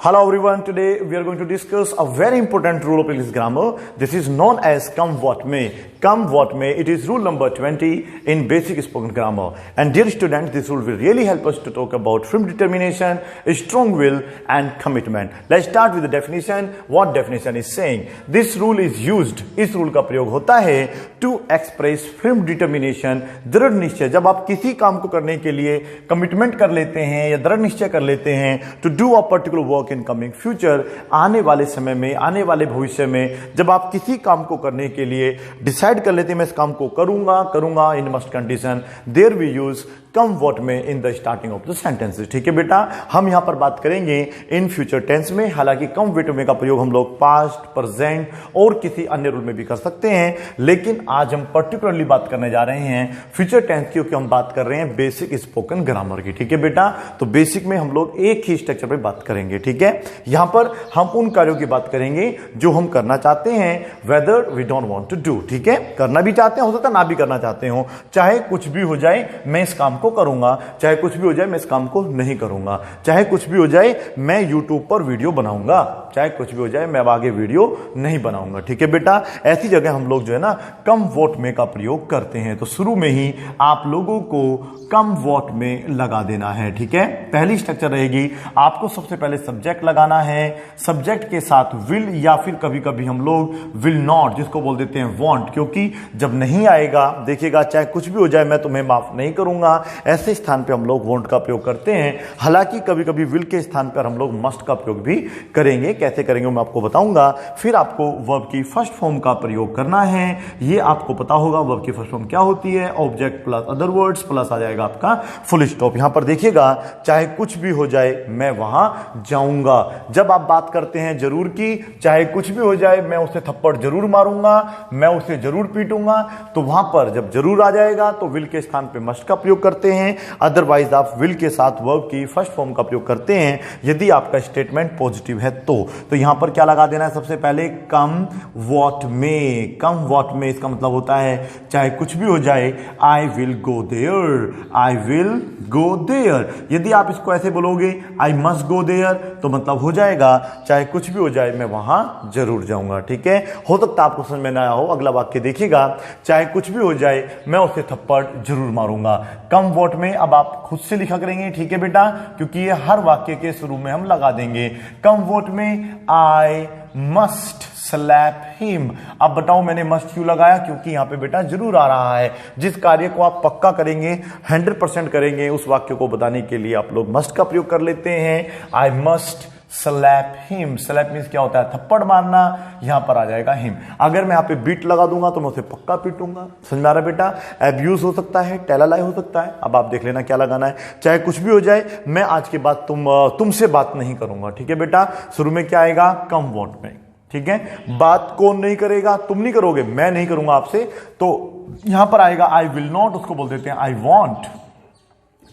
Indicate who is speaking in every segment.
Speaker 1: Hello everyone, today we are going to discuss a very important rule of English grammar. This is known as come what may. Come what may, it is rule number 20 in basic spoken grammar. And dear students, this rule will really help us to talk about firm determination, strong will and commitment. Let's start with the definition. What definition is saying? This rule is used, इस rule का प्रयोग होता है to express firm determination, दृढ़ निश्चय. जब आप किसी काम को करने के लिए कमिटमेंट कर लेते हैं या दृढ़ निश्चय कर लेते हैं to do a particular work in coming future, आने वाले समय में, आने वाले भविष्य में जब आप किसी काम को करने के लिए डिसाइड कर लेते हैं मैं इस काम को करूंगा in must condition, there we use come what में in the starting of the sentences. ठीक है बेटा, हम यहां पर बात करेंगे इन फ्यूचर टेंस में. हालांकि कम वॉट में का प्रयोग हम लोग पास्ट, प्रेजेंट और किसी अन्य रूल में भी कर सकते हैं, लेकिन आज हम पर्टिकुलरली बात करने जा रहे हैं फ्यूचर टेंस की, क्योंकि हम बात कर रहे हैं बेसिक स्पोकन ग्रामर की. ठीक है बेटा, तो बेसिक में हम लोग एक ही स्ट्रक्चर पे बात करेंगे. ठीक है, यहां पर हम उन कार्यों की बात करेंगे जो हम करना चाहते हैं, whether we don't want to do. ठीक है, करना भी चाहते हैं, हो सकता है ना भी करना चाहते हो, चाहे कुछ भी हो जाए मैं इस काम को करूंगा, चाहे कुछ भी हो जाए मैं इस काम को नहीं करूंगा, चाहे कुछ भी हो जाए मैं YouTube पर वीडियो बनाऊंगा, चाहे कुछ भी हो जाए मैं अब आगे वीडियो नहीं बनाऊंगा. ठीक है बेटा, ऐसी जगह हम लोग जो है ना कम वॉट में का प्रयोग करते हैं. तो शुरू में ही आप लोगों को कम वॉट में लगा देना है. ठीक है, पहली स्ट्रक्चर रहेगी, आपको सबसे पहले सब्जेक्ट लगाना है, सब्जेक्ट के साथ विल या फिर कभी कभी हम लोग विल नॉट, जिसको बोल देते हैं वांट, क्योंकि जब नहीं आएगा, देखिएगा चाहे कुछ भी हो जाए मैं तुम्हें माफ नहीं करूंगा, ऐसे स्थान पे हम लोग वांट का प्रयोग करते हैं. हालांकि कभी कभी विल के स्थान पर हम लोग मस्ट का प्रयोग भी करेंगे. कैसे करेंगे मैं आपको बताऊंगा. फिर आपको वर्ब की फर्स्ट फॉर्म का प्रयोग करना है. ये आपको पता होगा वर्ब की फर्स्ट फॉर्म क्या होती है, object plus other words plus आ जाएगा आपका फुल स्टॉप. यहां पर देखिएगा चाहे कुछ भी हो जाए मैं वहां जाऊंगा. जब आप बात करते हैं जरूर की, चाहे कुछ भी हो जाए मैं उसे थप्पड़ जरूर मारूंगा, मैं उसे जरूर पीटूंगा, तो वहां पर जब जरूर आ जाएगा तो विल के स्थान पे मस्ट का प्रयोग करते हैं. अदरवाइज आप विल के साथ वर्ब की फर्स्ट फॉर्म का प्रयोग करते हैं यदि आपका स्टेटमेंट पॉजिटिव है तो यहां पर क्या लगा देना है, सबसे पहले कम वॉट में. कम वॉट में इसका मतलब होता है चाहे कुछ भी हो जाए I will go there, I will go there. यदि आप इसको ऐसे बोलोगे आई मस्ट गो देयर तो मतलब हो जाएगा चाहे कुछ भी हो जाए मैं वहां जरूर जाऊंगा. ठीक है, हो सकता आपको समझ में ना आया हो. अगला वाक्य देखिएगा, चाहे कुछ भी हो जाए मैं उसे थप्पड़ जरूर मारूंगा. कम वॉट में अब आप खुद से लिखा करेंगे. ठीक है बेटा, क्योंकि ये हर वाक्य के शुरू में हम लगा देंगे. कम वॉट में आई मस्ट स्लैप हिम. अब बताओ मैंने मस्ट क्यों लगाया, क्योंकि यहां पे बेटा जरूर आ रहा है. जिस कार्य को आप पक्का करेंगे, 100% करेंगे, उस वाक्य को बताने के लिए आप लोग मस्ट का प्रयोग कर लेते हैं. I must slap him. Slap means क्या होता है, थप्पड़ मारना. यहां पर आ जाएगा हिम. अगर मैं यहां पे बीट लगा दूंगा तो मैं उसे पक्का पीटूंगा. समझ में आ रहा है बेटा. एब्यूज हो सकता है, टेलालाई हो सकता है. अब आप देख लेना क्या लगाना है. चाहे कुछ भी हो जाए मैं आज के बाद तुमसे बात नहीं करूंगा. ठीक है बेटा, शुरू में क्या आएगा, कम वॉट में. ठीक है, बात कौन नहीं करेगा, तुम नहीं करोगे, मैं नहीं करूंगा आपसे, तो यहां पर आएगा आई विल नॉट, उसको बोल देते हैं I won't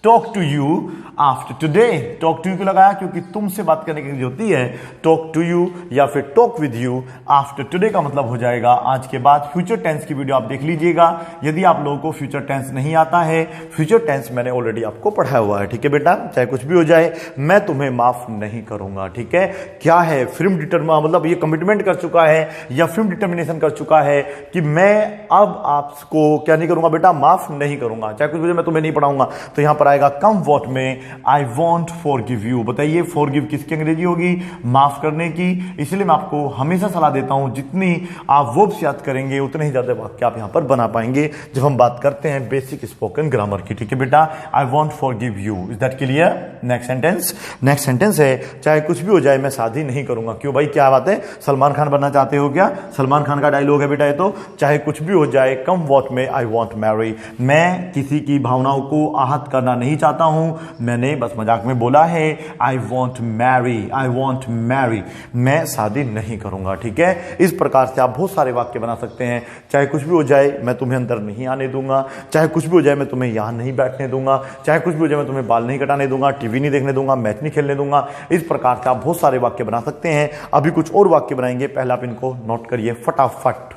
Speaker 1: talk to you after today. Talk to you क्यों लगाया, क्योंकि तुमसे बात करने की होती है. टॉक टू यू या फिर talk with you after today का मतलब हो जाएगा आज के बाद. फ्यूचर टेंस की वीडियो आप देख लीजिएगा यदि आप लोगों को फ्यूचर टेंस नहीं आता है. फ्यूचर टेंस मैंने ऑलरेडी आपको पढ़ाया हुआ है. ठीक है बेटा, चाहे कुछ भी हो जाए मैं तुम्हें माफ नहीं करूंगा. ठीक है, क्या है फिर्म मतलब ये कमिटमेंट कर चुका है या फिर्म डिटर्मिनेशन कर चुका है कि मैं अब आपको क्या नहीं करूंगा बेटा, माफ नहीं करूंगा. चाहे कुछ भी हो जाए मैं तुम्हें नहीं पढ़ाऊंगा. तो यहां पर आएगा कम वॉट में आई वॉन्ट फॉरगिव यू. बताइए फॉरगिव किसकी अंग्रेजी होगी, माफ करने की. इसलिए मैं आपको हमेशा सलाह देता हूं जितनी आप वर्ब्स याद करेंगे उतने ही ज्यादा वाक्य आप यहां पर बना पाएंगे जब हम बात करते हैं बेसिक स्पोकन ग्रामर की. ठीक है बेटा, I want forgive you. Is that clear. Next sentence. Next sentence है चाहे कुछ भी हो जाए मैं शादी नहीं करूंगा. क्यों भाई, क्या बात है, सलमान खान बनना चाहते हो क्या? सलमान खान का डायलॉग है बेटा ये तो. चाहे कुछ भी हो जाए कम वॉट में आई वॉन्ट मैरी. मैं किसी की भावनाओं को आहत करना नहीं चाहता हूं, मैंने बस मजाक में बोला है. I won't marry, I won't marry, मैं शादी नहीं करूंगा. ठीक है, इस प्रकार से आप बहुत सारे वाक्य बना सकते हैं. चाहे कुछ भी हो जाए मैं तुम्हें अंदर नहीं आने दूंगा, चाहे कुछ भी हो जाए मैं तुम्हें यहां नहीं बैठने दूंगा, चाहे कुछ भी हो जाए मैं तुम्हें बाल नहीं कटाने दूंगा, टीवी नहीं देखने दूंगा, मैच नहीं खेलने दूंगा. इस प्रकार से आप बहुत सारे वाक्य बना सकते हैं. अभी कुछ और वाक्य बनाएंगे, पहले आप इनको नोट करिए फटाफट.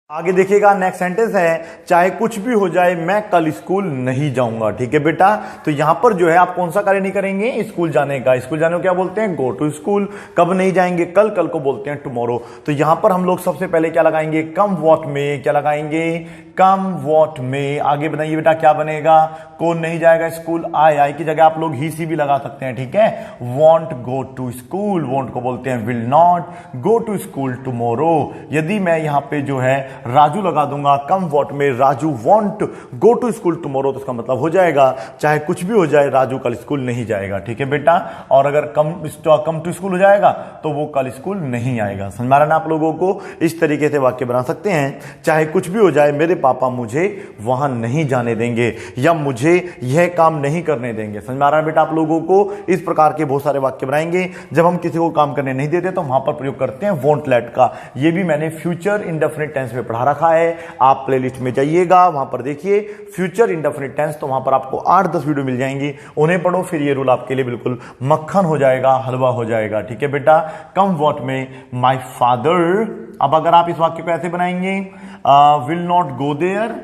Speaker 1: आगे देखिएगा, नेक्स्ट सेंटेंस है चाहे कुछ भी हो जाए मैं कल स्कूल नहीं जाऊंगा। ठीक है बेटा, तो यहां पर जो है आप कौन सा कार्य नहीं करेंगे, स्कूल जाने का। स्कूल जाने को क्या बोलते हैं, गो टू स्कूल। कब नहीं जाएंगे, कल। कल को बोलते हैं टुमारो। तो यहां पर हम लोग सबसे पहले क्या लगाएंगे, कम वॉट में। क्या लगाएंगे, कम वॉट में। आगे बताइए बेटा क्या बनेगा, कौन नहीं जाएगा स्कूल, आई की जगह आप लोग ही सी भी लगा सकते हैं। ठीक है, won't go to school, won't को बोलते हैं will not go to school tomorrow. यदि मैं यहां पे जो है राजू लगा दूंगा कम वॉट में, Raju won't go to school tomorrow, तो इसका मतलब हो जाएगा चाहे कुछ भी हो जाए राजू कल स्कूल नहीं जाएगा। ठीक है बेटा, और अगर कम टू स्कूल हो जाएगा तो वो कल स्कूल नहीं आएगा। समझ में आ रहा है ना आप लोगों को। इस तरीके से वाक्य बना सकते हैं, चाहे कुछ भी हो जाए मेरे पापा मुझे वहां नहीं जाने देंगे या मुझे यह काम नहीं करने देंगे। समझ में आ रहा है बेटा आप लोगों को। इस प्रकार के बहुत सारे वाक्य बनाएंगे। जब हम किसी को काम करने नहीं देते तो वहां पर प्रयोग करते हैं वोंट लेट का। यह भी मैंने फ्यूचर इंडेफिनिट टेंस में पढ़ा रखा है, आप प्लेलिस्ट में जाइएगा, वहां पर देखिए फ्यूचर इंडेफिनिट टेंस, तो वहां पर आपको 8-10 वीडियो मिल जाएंगी, उन्हें पढ़ो, फिर ये रूल आपके लिए बिल्कुल मक्खन हो जाएगा, हलवा हो जाएगा। ठीक है बेटा, कम वॉट में माई फादर। अब अगर आप इस वाक्य को ऐसे बनाएंगे, will not go there,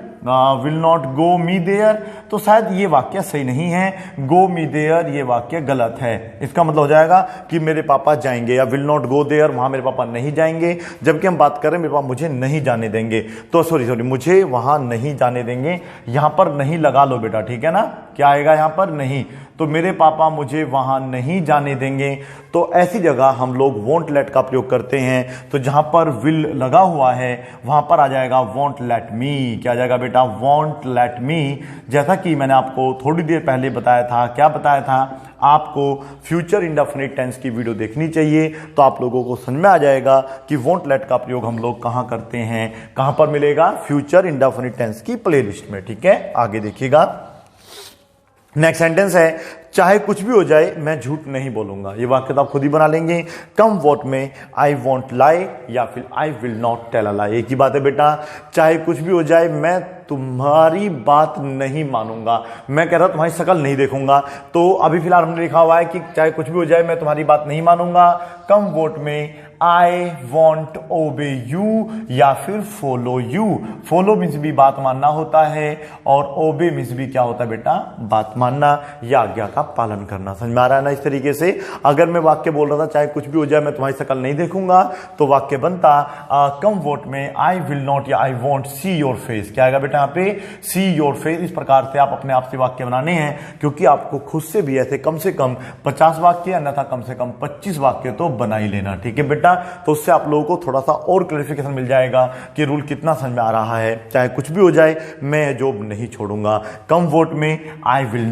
Speaker 1: will not go me there, तो शायद ये वाक्य सही नहीं है। गो मी देयर ये वाक्य गलत है। इसका मतलब हो जाएगा कि मेरे पापा जाएंगे, या विल नॉट गो देयर वहां मेरे पापा नहीं जाएंगे, जबकि हम बात करें मेरे पापा मुझे नहीं जाने देंगे, तो सॉरी मुझे वहां नहीं जाने देंगे। यहां पर नहीं लगा लो बेटा, ठीक है ना। क्या आएगा यहां पर, नहीं। तो मेरे पापा मुझे वहां नहीं जाने देंगे, तो ऐसी जगह हम लोग वोंट लेट का प्रयोग करते हैं। तो जहां पर विल लगा हुआ है वहां पर आ जाएगा वोंट लेट मी। क्या आ जाएगा बेटा, वोंट लेट मी। जैसा कि मैंने आपको थोड़ी देर पहले बताया था, क्या बताया था आपको, फ्यूचर इंडेफिनिट टेंस की वीडियो देखनी चाहिए, तो आप लोगों को समझ में आ जाएगा कि वोंट लेट का प्रयोग हम लोग कहां करते हैं, कहां पर मिलेगा, फ्यूचर इंडेफिनिट टेंस की प्लेलिस्ट में। ठीक है, आगे देखिएगा, नेक्स्ट सेंटेंस है चाहे कुछ भी हो जाए मैं झूठ नहीं बोलूंगा। ये वाक्य तो आप खुद ही बना लेंगे। कम वॉट में आई वॉन्ट लाई या फिर I will not tell a lie, एक ही बात है बेटा। चाहे कुछ भी हो जाए मैं तुम्हारी बात नहीं मानूंगा, मैं कह रहा तुम्हारी शक्ल नहीं देखूंगा। तो अभी फिलहाल हमने लिखा हुआ है कि चाहे कुछ भी हो जाए मैं तुम्हारी बात नहीं मानूंगा। कम वोट में आई वॉन्ट ओबे यू या फिर फॉलो यू। फॉलो मीन्स भी बात मानना होता है, और ओबे मीन्स भी क्या होता है बेटा, बात मानना या आज्ञा का पालन करना। समझ में आ रहा है ना। इस तरीके से अगर मैं वाक्य बोल रहा था चाहे कुछ भी हो जाए मैं तुम्हारी शक्ल नहीं देखूंगा, तो वाक्य बनता कम वोट में आई विल नॉट या I want see your face. क्या आएगा बेटा यहाँ पे, सी योर फेस। इस प्रकार से आप अपने आप से वाक्य बनाने हैं, क्योंकि आपको खुद से भी ऐसे कम से कम 50 वाक्य, अन्यथा कम से कम 25 वाक्य तो बना ही लेना। ठीक है बेटा, तो उससे आप लोगों को थोड़ा सा और क्लैरिफिकेशन मिल जाएगा कि रूल कितना समझ में आ रहा है। चाहे कुछ भी हो जाए मैं जॉब नहीं छोड़ूंगा। कम वोट में आई विल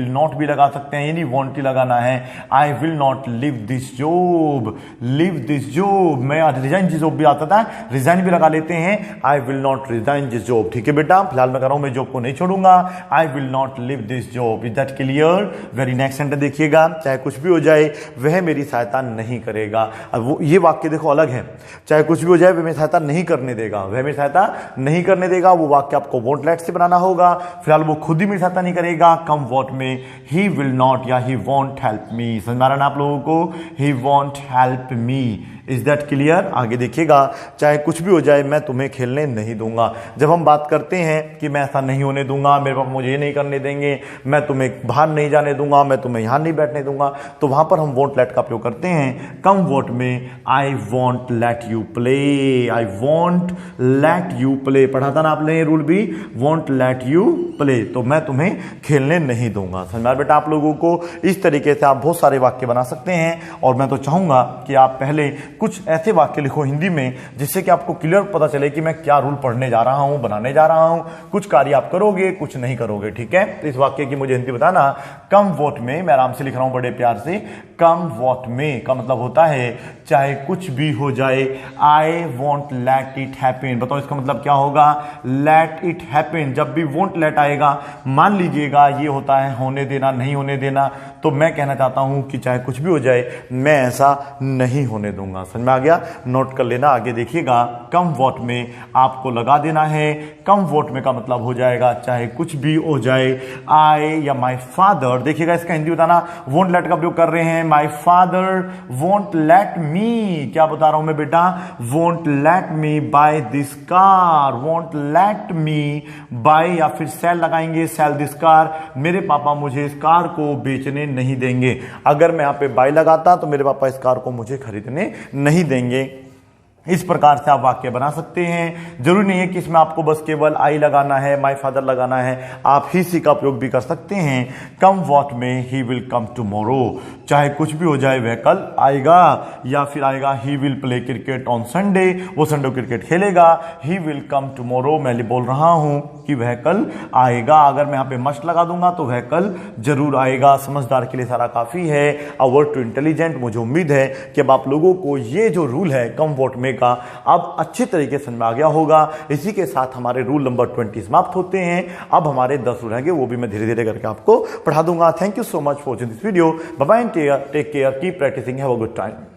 Speaker 1: नॉट भी लगा सकते हैं, ये नहीं वॉन्ट ही लगाना है। आई will not live this job, live this job. मैं रिजाइन दिस जॉब भी आता था, रिजाइन भी लगा लेते हैं। आई will not resign this job. ठीक है बेटा, फिलहाल मैं कर रहा हूं मैं जॉब को नहीं छोड़ूंगा। आई will not live this job. Is that clear. Very next sentence देखिएगा, चाहे कुछ भी हो जाए वह मेरी सहायता नहीं करेगा। अब वो ये वाक्य देखो अलग है, चाहे कुछ भी हो जाए वह मेरी सहायता नहीं करने देगा, वह मेरी सहायता नहीं करने देगा, वो वाक्य आपको वोंट लेट से बनाना होगा। फिलहाल वो खुद ही मेरी सहायता नहीं करेगा। कम वॉट में ही विल नॉट या ही वॉन्ट हेल्प मी। समझ में आ रहा ना आप लोगों को, he won't help me. Is that clear. आगे देखिएगा, चाहे कुछ भी हो जाए मैं तुम्हें खेलने नहीं दूंगा। जब हम बात करते हैं कि मैं ऐसा नहीं होने दूंगा, मेरे पापा मुझे ये नहीं करने देंगे, मैं तुम्हें बाहर नहीं जाने दूंगा, मैं तुम्हें यहां नहीं बैठने दूंगा, तो वहां पर हम वोंट लेट का प्रयोग करते हैं। कम वोट में I won't let you play, I won't let you play. पढ़ा था ना आपने ये रूल भी, वॉन्ट लेट यू प्ले, तो मैं तुम्हें खेलने नहीं दूंगा। समझ में बेटा आप लोगों को। इस तरीके से आप बहुत सारे वाक्य बना सकते हैं, और मैं तो चाहूंगा कि आप पहले कुछ ऐसे वाक्य लिखो हिंदी में जिससे कि आपको क्लियर पता चले कि मैं क्या रूल पढ़ने जा रहा हूं, बनाने जा रहा हूं। कुछ कार्य आप करोगे, कुछ नहीं करोगे। ठीक है, तो इस वाक्य की मुझे हिंदी बताना। कम वोट में, मैं आराम से लिख रहा हूं बड़े प्यार से, कम वोट में का मतलब होता है चाहे कुछ भी हो जाए। I won't let it happen. बताओ इसका मतलब क्या होगा, लेट इट हैपन। जब भी वॉन्ट लेट आएगा, मान लीजिएगा ये होता है होने देना, नहीं होने देना, तो मैं कहना चाहता हूं कि चाहे कुछ भी हो जाए मैं ऐसा नहीं होने दूंगा। समझ में आ गया, नोट कर लेना। आगे देखिएगा, कम वोट में आपको लगा देना है। कम वोट में का मतलब हो जाएगा चाहे कुछ भी हो जाए। आई या माई फादर, देखिएगा इसका हिंदी बताना, वोंट लेट का प्रयोग कर रहे हैं। My father won't let me, क्या बता रहा हूं मैं बेटा, won't let me buy this car, won't let me buy, या फिर सेल लगाएंगे, सेल दिस कार, मेरे पापा मुझे इस कार को बेचने नहीं देंगे। अगर मैं यहां पे बाय लगाता तो मेरे पापा इस कार को मुझे खरीदने नहीं देंगे। इस प्रकार से आप वाक्य बना सकते हैं। जरूरी नहीं है कि इसमें आपको बस केवल आई लगाना है, माय फादर लगाना है, आप ही सी का प्रयोग भी कर सकते हैं। कम व्हाट में, ही विल कम टुमारो, चाहे कुछ भी हो जाए वह कल आएगा, या फिर आएगा he will play cricket on Sunday, वो संडे क्रिकेट खेलेगा। ही विल कम टुमारो, मैं बोल रहा हूं कि वह कल आएगा। अगर मैं यहां पे मस्ट लगा दूंगा तो वह कल जरूर आएगा। समझदार के लिए सारा काफी है। अ वर्ड टू इंटेलिजेंट, मुझे उम्मीद है कि अब आप लोगों को ये जो रूल है कम व्हाट में का अब अच्छे तरीके से समझ में आ गया होगा। इसी के साथ हमारे रूल नंबर 20 समाप्त होते हैं। अब हमारे 10 रूल रहेंगे, वो भी मैं धीरे धीरे करके आपको पढ़ा दूंगा। Thank you so much for watching this video. Bye bye, take care, keep practicing, have a good time.